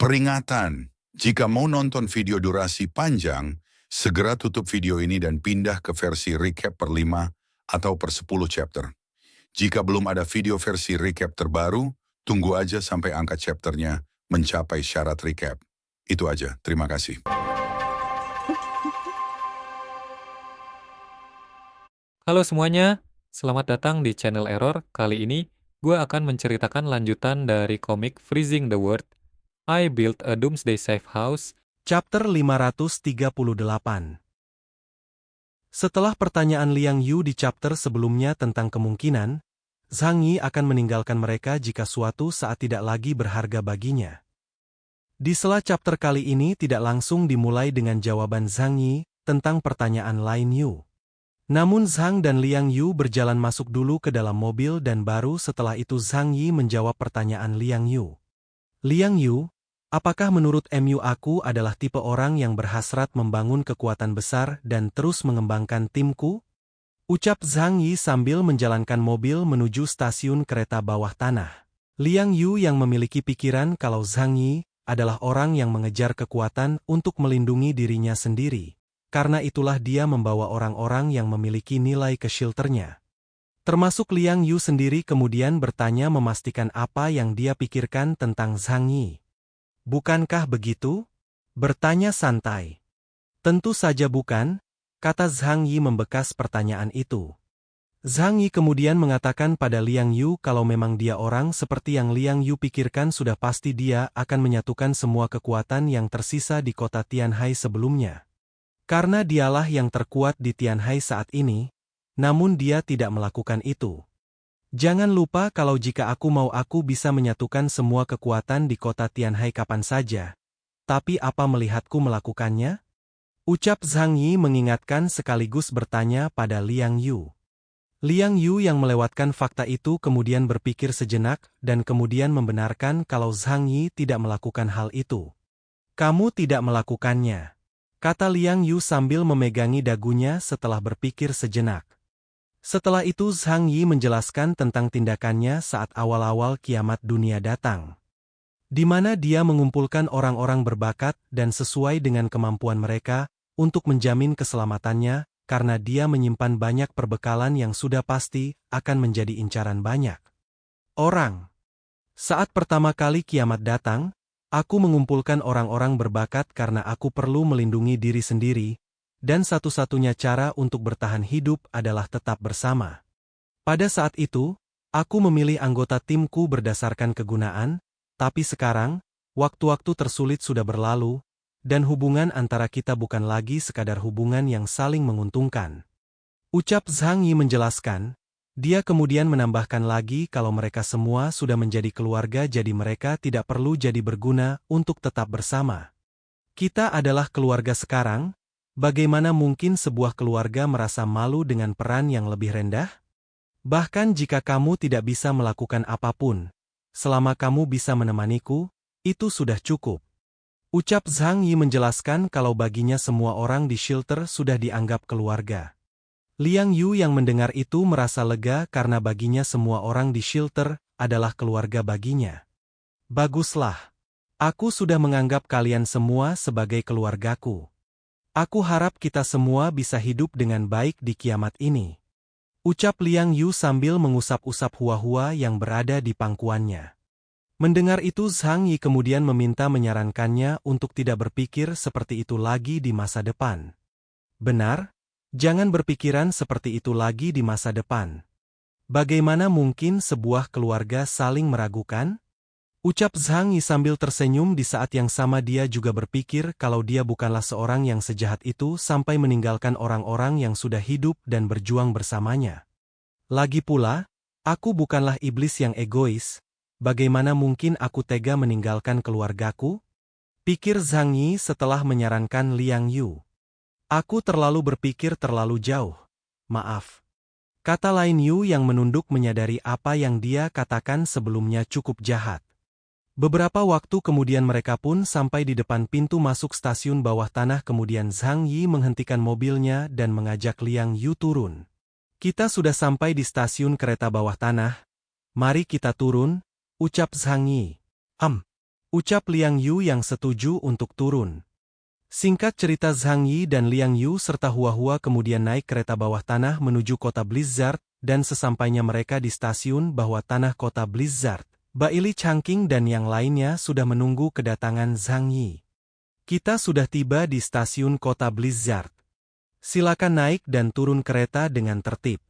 Peringatan, jika mau nonton video durasi panjang, segera tutup video ini dan pindah ke versi recap per 5 atau per 10 chapter. Jika belum ada video versi recap terbaru, tunggu aja sampai angka chapternya mencapai syarat recap. Itu aja, terima kasih. Halo semuanya, selamat datang di channel Error. Kali ini, gue akan menceritakan lanjutan dari komik Freezing the World, I Built a Doomsday Safe House, Chapter 538. Setelah pertanyaan Liang Yu di chapter sebelumnya tentang kemungkinan, Zhang Yi akan meninggalkan mereka jika suatu saat tidak lagi berharga baginya. Di sela chapter kali ini tidak langsung dimulai dengan jawaban Zhang Yi tentang pertanyaan Liang Yu. Namun Zhang dan Liang Yu berjalan masuk dulu ke dalam mobil dan baru setelah itu Zhang Yi menjawab pertanyaan Liang Yu. Liang Yu, apakah menurut MU aku adalah tipe orang yang berhasrat membangun kekuatan besar dan terus mengembangkan timku? Ucap Zhang Yi sambil menjalankan mobil menuju stasiun kereta bawah tanah. Liang Yu yang memiliki pikiran kalau Zhang Yi adalah orang yang mengejar kekuatan untuk melindungi dirinya sendiri. Karena itulah dia membawa orang-orang yang memiliki nilai ke shelternya. Termasuk Liang Yu sendiri kemudian bertanya memastikan apa yang dia pikirkan tentang Zhang Yi. Bukankah begitu? Bertanya santai. Tentu saja bukan, kata Zhang Yi membekas pertanyaan itu. Zhang Yi kemudian mengatakan pada Liang Yu kalau memang dia orang seperti yang Liang Yu pikirkan sudah pasti dia akan menyatukan semua kekuatan yang tersisa di kota Tianhai sebelumnya. Karena dialah yang terkuat di Tianhai saat ini, namun dia tidak melakukan itu. Jangan lupa kalau jika aku bisa menyatukan semua kekuatan di kota Tianhai kapan saja. Tapi apa melihatku melakukannya? Ucap Zhang Yi mengingatkan sekaligus bertanya pada Liang Yu. Liang Yu yang melewatkan fakta itu kemudian berpikir sejenak dan kemudian membenarkan kalau Zhang Yi tidak melakukan hal itu. Kamu tidak melakukannya, kata Liang Yu sambil memegangi dagunya setelah berpikir sejenak. Setelah itu Zhang Yi menjelaskan tentang tindakannya saat awal-awal kiamat dunia datang. Di mana dia mengumpulkan orang-orang berbakat dan sesuai dengan kemampuan mereka untuk menjamin keselamatannya, karena dia menyimpan banyak perbekalan yang sudah pasti akan menjadi incaran banyak orang. Saat pertama kali kiamat datang, aku mengumpulkan orang-orang berbakat karena aku perlu melindungi diri sendiri, dan satu-satunya cara untuk bertahan hidup adalah tetap bersama. Pada saat itu, aku memilih anggota timku berdasarkan kegunaan, tapi sekarang, waktu-waktu tersulit sudah berlalu, dan hubungan antara kita bukan lagi sekadar hubungan yang saling menguntungkan. Ucap Zhang Yi menjelaskan, dia kemudian menambahkan lagi kalau mereka semua sudah menjadi keluarga jadi mereka tidak perlu jadi berguna untuk tetap bersama. Kita adalah keluarga sekarang, bagaimana mungkin sebuah keluarga merasa malu dengan peran yang lebih rendah? Bahkan jika kamu tidak bisa melakukan apapun, selama kamu bisa menemaniku, itu sudah cukup. Ucap Zhang Yi menjelaskan kalau baginya semua orang di shelter sudah dianggap keluarga. Liang Yu yang mendengar itu merasa lega karena baginya semua orang di shelter adalah keluarga baginya. Baguslah. Aku sudah menganggap kalian semua sebagai keluargaku. Aku harap kita semua bisa hidup dengan baik di kiamat ini. Ucap Liang Yu sambil mengusap-usap hua-hua yang berada di pangkuannya. Mendengar itu Zhang Yi kemudian meminta menyarankannya untuk tidak berpikir seperti itu lagi di masa depan. Benar, jangan berpikiran seperti itu lagi di masa depan. Bagaimana mungkin sebuah keluarga saling meragukan? Ucap Zhang Yi sambil tersenyum di saat yang sama dia juga berpikir kalau dia bukanlah seorang yang sejahat itu sampai meninggalkan orang-orang yang sudah hidup dan berjuang bersamanya. Lagi pula, aku bukanlah iblis yang egois. Bagaimana mungkin aku tega meninggalkan keluargaku? Pikir Zhang Yi setelah menyarankan Liang Yu. Aku terlalu berpikir terlalu jauh. Maaf. Kata Liang Yu yang menunduk menyadari apa yang dia katakan sebelumnya cukup jahat. Beberapa waktu kemudian mereka pun sampai di depan pintu masuk stasiun bawah tanah kemudian Zhang Yi menghentikan mobilnya dan mengajak Liang Yu turun. Kita sudah sampai di stasiun kereta bawah tanah. Mari kita turun. Ucap Zhang Yi. Ucap Liang Yu yang setuju untuk turun. Singkat cerita, Zhang Yi dan Liang Yu serta Hua kemudian naik kereta bawah tanah menuju kota Blizzard, dan sesampainya mereka di stasiun bawah tanah kota Blizzard, Baili Changqing dan yang lainnya sudah menunggu kedatangan Zhang Yi. Kita sudah tiba di stasiun kota Blizzard. Silakan naik dan turun kereta dengan tertib.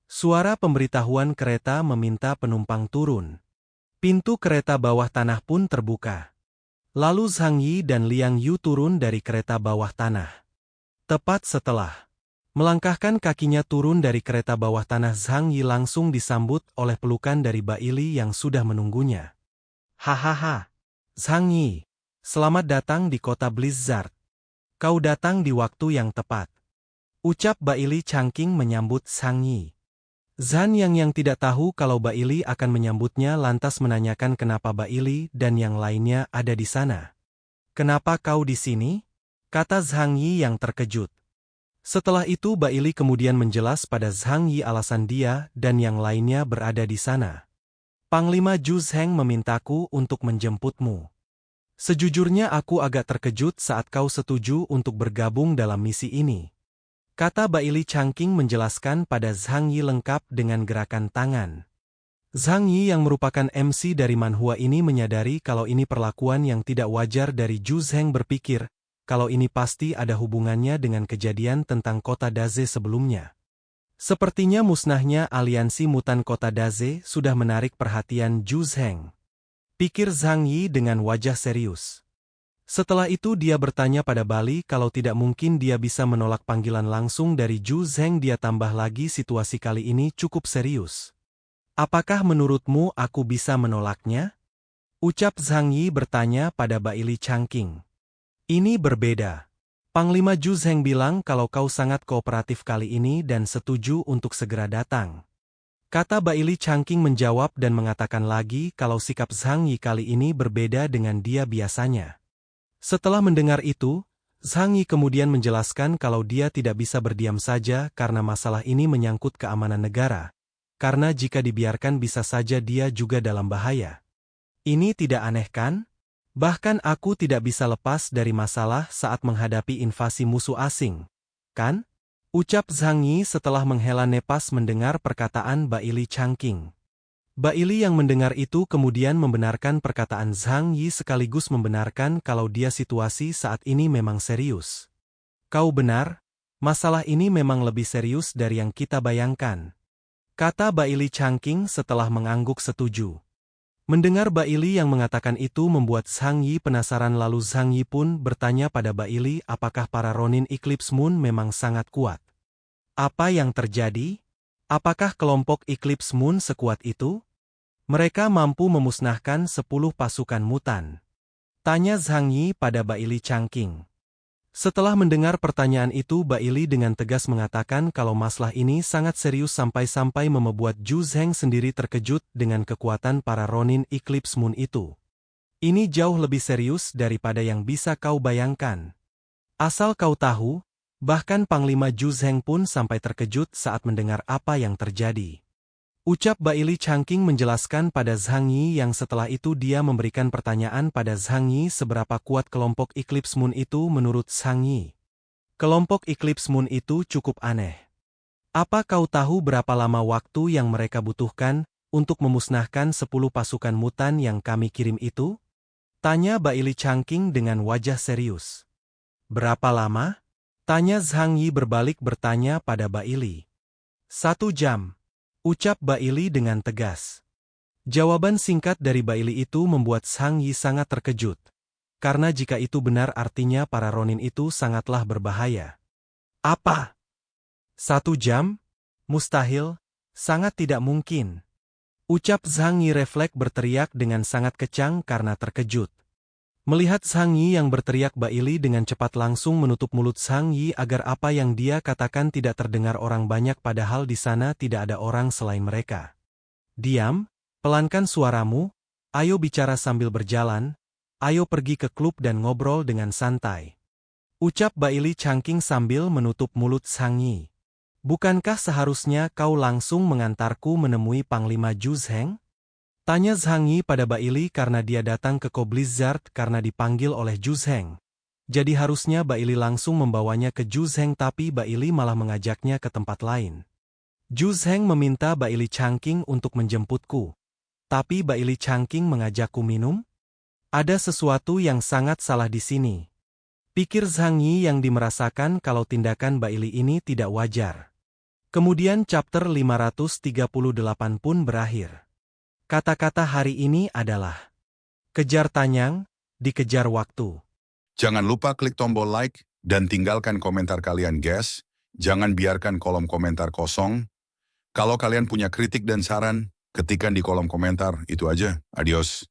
Suara pemberitahuan kereta meminta penumpang turun. Pintu kereta bawah tanah pun terbuka. Lalu Zhang Yi dan Liang Yu turun dari kereta bawah tanah. Tepat setelah melangkahkan kakinya turun dari kereta bawah tanah, Zhang Yi langsung disambut oleh pelukan dari Baili yang sudah menunggunya. Hahaha, Zhang Yi, selamat datang di kota Blizzard. Kau datang di waktu yang tepat. Ucap Baili Changqing menyambut Zhang Yi. Zhan yang tidak tahu kalau Baili akan menyambutnya lantas menanyakan kenapa Baili dan yang lainnya ada di sana. Kenapa kau di sini? Kata Zhang Yi yang terkejut. Setelah itu Baili kemudian menjelas pada Zhang Yi alasan dia dan yang lainnya berada di sana. Panglima Zhu Zheng memintaku untuk menjemputmu. Sejujurnya aku agak terkejut saat kau setuju untuk bergabung dalam misi ini. Kata Baili Changqing menjelaskan pada Zhang Yi lengkap dengan gerakan tangan. Zhang Yi yang merupakan MC dari manhwa ini menyadari kalau ini perlakuan yang tidak wajar dari Zhu Zheng, berpikir kalau ini pasti ada hubungannya dengan kejadian tentang kota Daze sebelumnya. Sepertinya musnahnya aliansi mutan kota Daze sudah menarik perhatian Zhu Zheng. Pikir Zhang Yi dengan wajah serius. Setelah itu dia bertanya pada Bali kalau tidak mungkin dia bisa menolak panggilan langsung dari Zhu Zheng. Dia tambah lagi situasi kali ini cukup serius. Apakah menurutmu aku bisa menolaknya? Ucap Zhang Yi bertanya pada Baili Changqing. Ini berbeda. Panglima Zhu Zheng bilang kalau kau sangat kooperatif kali ini dan setuju untuk segera datang. Kata Baili Changqing menjawab dan mengatakan lagi kalau sikap Zhang Yi kali ini berbeda dengan dia biasanya. Setelah mendengar itu, Zhang Yi kemudian menjelaskan kalau dia tidak bisa berdiam saja karena masalah ini menyangkut keamanan negara. Karena jika dibiarkan bisa saja dia juga dalam bahaya. Ini tidak aneh kan? Bahkan aku tidak bisa lepas dari masalah saat menghadapi invasi musuh asing. Kan? Ucap Zhang Yi setelah menghela napas mendengar perkataan Baili Changqing. Baili yang mendengar itu kemudian membenarkan perkataan Zhang Yi sekaligus membenarkan kalau dia situasi saat ini memang serius. Kau benar, masalah ini memang lebih serius dari yang kita bayangkan. Kata Baili Changqing setelah mengangguk setuju. Mendengar Baili yang mengatakan itu membuat Zhang Yi penasaran, lalu Zhang Yi pun bertanya pada Baili apakah para Ronin Eclipse Moon memang sangat kuat. Apa yang terjadi? Apakah kelompok Eclipse Moon sekuat itu? Mereka mampu memusnahkan 10 pasukan mutan. Tanya Zhang Yi pada Baili Changqing. Setelah mendengar pertanyaan itu, Baili dengan tegas mengatakan kalau masalah ini sangat serius sampai-sampai membuat Zhu Zheng sendiri terkejut dengan kekuatan para Ronin Eclipse Moon itu. Ini jauh lebih serius daripada yang bisa kau bayangkan. Asal kau tahu, bahkan Panglima Zhu Zheng pun sampai terkejut saat mendengar apa yang terjadi. Ucap Baili Changqing menjelaskan pada Zhang Yi yang setelah itu dia memberikan pertanyaan pada Zhang Yi seberapa kuat kelompok Eclipse Moon itu menurut Zhang Yi. Kelompok Eclipse Moon itu cukup aneh. Apa kau tahu berapa lama waktu yang mereka butuhkan untuk memusnahkan 10 pasukan mutan yang kami kirim itu? Tanya Baili Changqing dengan wajah serius. Berapa lama? Tanya Zhang Yi berbalik bertanya pada Baili. 1 jam. Ucap Baili dengan tegas. Jawaban singkat dari Baili itu membuat Zhang Yi sangat terkejut. Karena jika itu benar artinya para Ronin itu sangatlah berbahaya. Apa? 1 jam? Mustahil, sangat tidak mungkin. Ucap Zhang Yi refleks berteriak dengan sangat kencang karena terkejut. Melihat Zhang Yi yang berteriak, Baili dengan cepat langsung menutup mulut Zhang Yi agar apa yang dia katakan tidak terdengar orang banyak padahal di sana tidak ada orang selain mereka. Diam, pelankan suaramu, ayo bicara sambil berjalan, ayo pergi ke klub dan ngobrol dengan santai. Ucap Baili Changqing sambil menutup mulut Zhang Yi. Bukankah seharusnya kau langsung mengantarku menemui Panglima Zhu Zheng? Tanya Zhang Yi pada Baili karena dia datang ke Koblizzard karena dipanggil oleh Zhu Zheng. Jadi harusnya Baili langsung membawanya ke Zhu Zheng tapi Baili malah mengajaknya ke tempat lain. Zhu Zheng meminta Baili Changqing untuk menjemputku. Tapi Baili Changqing mengajakku minum? Ada sesuatu yang sangat salah di sini. Pikir Zhang Yi yang dimerasakan kalau tindakan Baili ini tidak wajar. Kemudian chapter 538 pun berakhir. Kata-kata hari ini adalah kejar tanyang, dikejar waktu. Jangan lupa klik tombol like dan tinggalkan komentar kalian, guys. Jangan biarkan kolom komentar kosong. Kalau kalian punya kritik dan saran, ketikkan di kolom komentar. Itu aja. Adios.